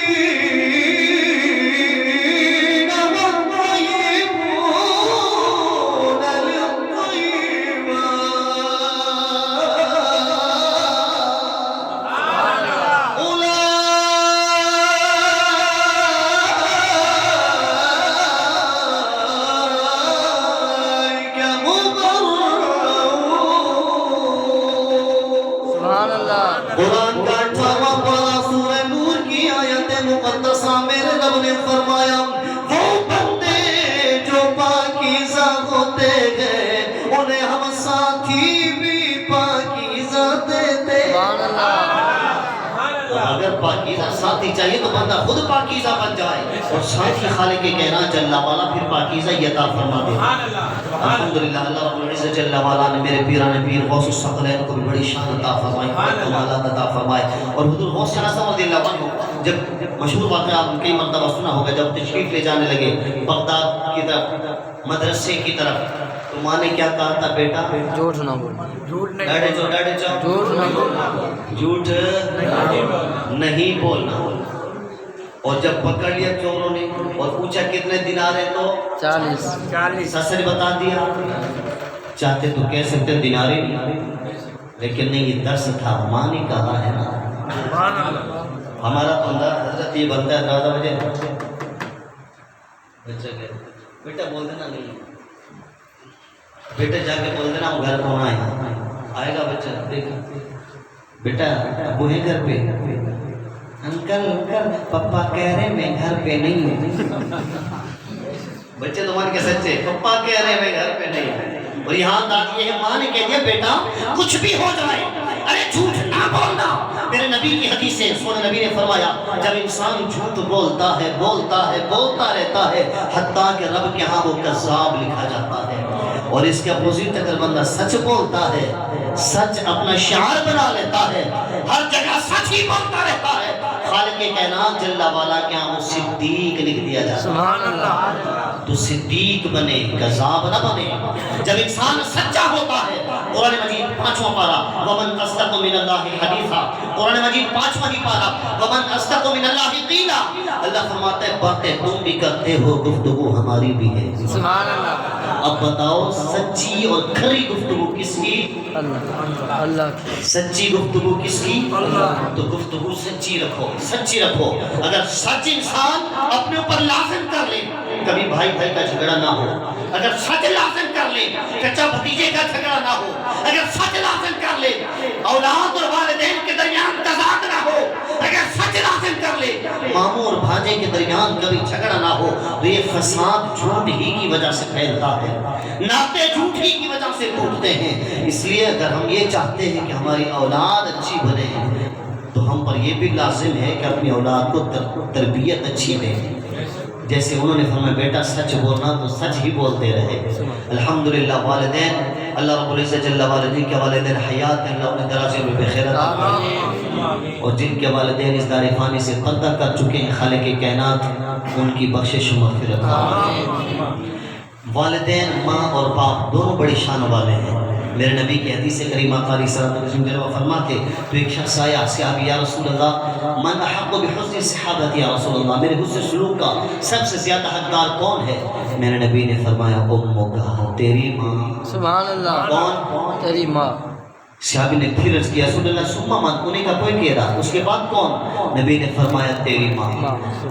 قرآن کا 18واں پارہ سورہ نور کی آیت مقدسہ میرے رب نے فرمایا وہ بندے جو پاکیزہ ہوتے ہیں انہیں ہم ساتھی بھی پاکیزہ دیتے ہیں۔ اگر پاکیزہ ساتھی چاہیے تو بندہ خود پاکیزہ بن جائے اور ساتھی خالق کائنات جل وعلا پھر پاکیزہ عطا فرما دے۔ الحمدللہ اللہ رب العزت جل وعلا نے میرے پیران پیر غوث الثقلین کو بھی بڑی شان عطا فرمائی، کمالات عطا فرمائے۔ اور حضور غوث اعظم رضی اللہ عنہ جب مشہور واقعہ آپ کئی مرتبہ سنا ہوگا، جب تشریف لے جانے لگے بغداد کی طرف، مدرسے کی طرف، تو ماں نے کیا کہا تھا؟ بیٹا
جھوٹ نہ بول،
جھوٹ نہیں بولنا، جھوٹ نہیں بولنا۔ اور جب پکڑ لیا چوروں نے اور پوچھا کتنے دینار ہے تو 40 سچ بتا دیا۔ چاہتے تو کہہ سکتے دینارے لیکن نہیں، یہ درس تھا، ماں نے کہا ہے نا۔ ہمارا تو اندر حضرت یہ بنتا ہے 11 بجے بچہ گئے بیٹا بول دینا نہیں بیٹا جا کے بول دینا گھر کون آئے گا بچہ دیکھ بیٹا ابو ہے گھر پہ انکل پپا کہہ رہے میں گھر پہ نہیں ہوں بچے تمہارے کے سچے پپا کہہ رہے میں گھر پہ نہیں ہوں اور یہاں تک یہ ماں نے کہہ دیا بیٹا کچھ بھی ہو جائے ارے جھوٹ نہ بولنا میرے نبی کی حدیث ہے سونے نبی نے فرمایا جب انسان جھوٹ بولتا ہے بولتا رہتا ہے حتیٰ کہ رب کے ہاں وہ کذاب لکھا جاتا ہے اور اس کے اپوزٹ اگر بندہ سچ بولتا ہے سچ اپنا شعار بنا لیتا ہے ہر جگہ سچ ہی بولتا رہتا ہے خالق کائنات جل والا کے ہاں وہ صدیق لکھ دیا جاتا ہے
سبحان اللہ
تو صدیق بنے کذاب نہ بنے جب انسان سچا ہوتا ہے قرآن مجید 5واں پارہ ومن اصدق من اللہ حدیثا قرآن مجید 5واں ہی پارہ ومن اصدق من اللہ قیلا اللہ فرماتا ہے باتیں تم بھی کرتے ہو گفتگو ہماری بھی ہے
سبحان اللہ
اب بتاؤ سچی اور کھری گفتگو کس کی
اللہ
سچی گفتگو کس کی تو گفتگو سچی رکھو اگر سچ انسان اپنے اوپر لازم کر لے کبھی بھائی کا جھگڑا نہ ہو اگر سچ لازم کر لے چچا بھتیجے کا جھگڑا نہ ہو اگر سچ لازم کر لے اولاد اور والدین کے درمیان تضاد نہ ہو اگر سچ لازم کر لے ماموں اور بھانجے کے درمیان کبھی جھگڑا نہ ہو تو یہ فساد جھوٹ ہی کی وجہ سے پھیلتا ہے ناطے جھوٹ ہی کی وجہ سے ٹوٹتے ہیں اس لیے اگر ہم یہ چاہتے ہیں کہ ہماری اولاد اچھی بنے تو ہم پر یہ بھی لازم ہے کہ اپنی اولاد کو تربیت اچھی دیں جیسے انہوں نے فرمایا بیٹا سچ بولنا تو سچ ہی بولتے رہے الحمدللہ والدین اللہ رب العزت جل والدین کے والدین حیات ہیں اللہ انہیں درازی میں بخیر عطا فرمائے اور جن کے والدین اس دار فانی سے قطع کر چکے ہیں خالق کائنات ان کی بخشش و مغفرت فرمائے والدین ماں اور باپ دونوں بڑی شان والے ہیں میرے نبی کی حدیث کریمہ قاری صلی اللہ علیہ وسلم فرماتے تو ایک شخص آیا صحابی یا رسول اللہ من احق بحسن صحابت یا رسول اللہ میرے حسن سلوک کا سب سے زیادہ حقدار کون ہے میرے نبی نے فرمایا امک تیری ماں سبحان اللہ کون
تیری ماں
صحابی نے پھر عرض کیا رسول اللہ ثم من انہیں کا کوئی کہہ رہا اس کے بعد کون نبی نے فرمایا تیری ماں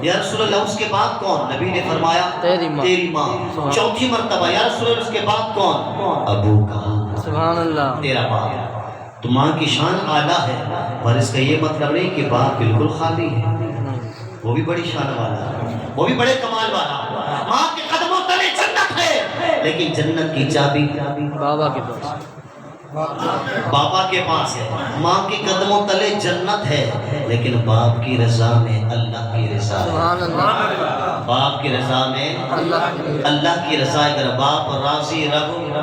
یا رسول اللہ اس کے بعد کون نبی نے فرمایا تیری ماں چوتھی مرتبہ یا رسول اللہ اس کے بعد کون ابو کا
سبحان اللہ
تیرا باپ تو ماں کی شان اعلیٰ ہے پر اس کا یہ مطلب نہیں کہ باپ بالکل خالی ہے وہ بھی بڑی شان والا وہ بھی بڑے کمال والا ماں کے قدموں تلے جنت ہے لیکن جنت کی چابی
بابا کے پاس
بابا کے پاس ہے ماں کے قدموں تلے جنت ہے لیکن باپ کی رضا میں اللہ کی رضا ہے باپ کی رضا میں اللہ کی رضا اگر باپ راضی رب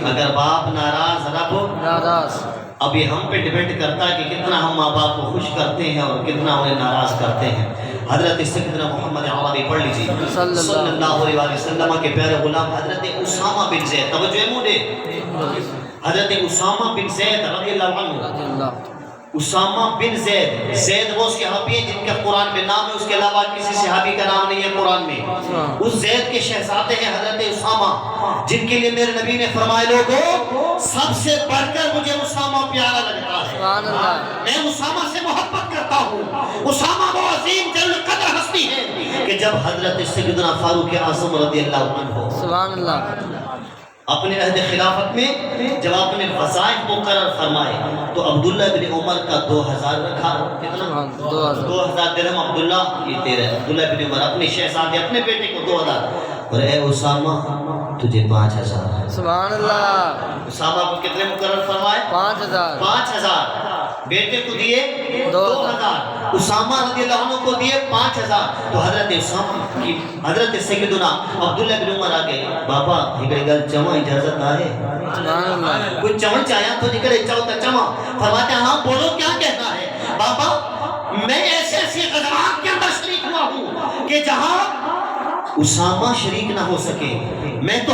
اگر باپ ناراض رب
ناراض
اب یہ ہم پہ ڈیپینڈ کرتا ہے کہ کتنا ہم ماں باپ کو خوش کرتے ہیں اور کتنا انہیں ناراض کرتے ہیں حضرت سیدنا محمد عربی پڑھ لیجیے صلی اللہ علیہ وسلم کے پیارے غلام حضرت اسامہ بن زید توجہ مودے حضرت اسامہ بن زید رضی اللہ عنہ اسامہ بن زید وہ صحابی ہیں جن کا قرآن میں نام ہے اس کے علاوہ کسی صحابی کا نام نہیں ہے قرآن میں اس زید کے شہزادے ہیں حضرت اسامہ جن کے لیے میرے نبی نے فرمایا لوگوں سب سے بڑھ کر مجھے اسامہ پیارا لگتا ہے میں اسامہ سے محبت کرتا ہوں اسامہ وہ عظیم جل قدر ہستی ہے کہ جب حضرت سیدنا فاروق اعظم رضی اللہ عنہ سبحان اللہ اپنے عہد خلافت میں جب آپ نے وظائف مقرر فرمائے تو عبداللہ بن عمر کا 2000 رکھا کتنا 2000 درہم عبداللہ یہ تیرے عبداللہ بن عمر اپنے شہزادے اپنے بیٹے کو 2000 اور اے اسامہ تجھے 5000 سبحان اللہ اسامہ کو کتنے مقرر فرمائے 5000 بیٹے کو دیے 2000 اسامہ رضی اللہ عنہ کو دیے 5000 تو حضرت اسامہ کی حضرت سیدنا عبداللہ بن عمر آگے بابا ہکڑے گل چمہ اجازت آئے کوئی چمہ چاہیا تو نکلے چاہتا چمہ فرماتے ہیں ہاں بولو کیا کہنا ہے بابا میں ایسے غزوات کے اندر شریک ہوا ہوں کہ جہاں اسامہ شریک نہ ہو سکے میں تو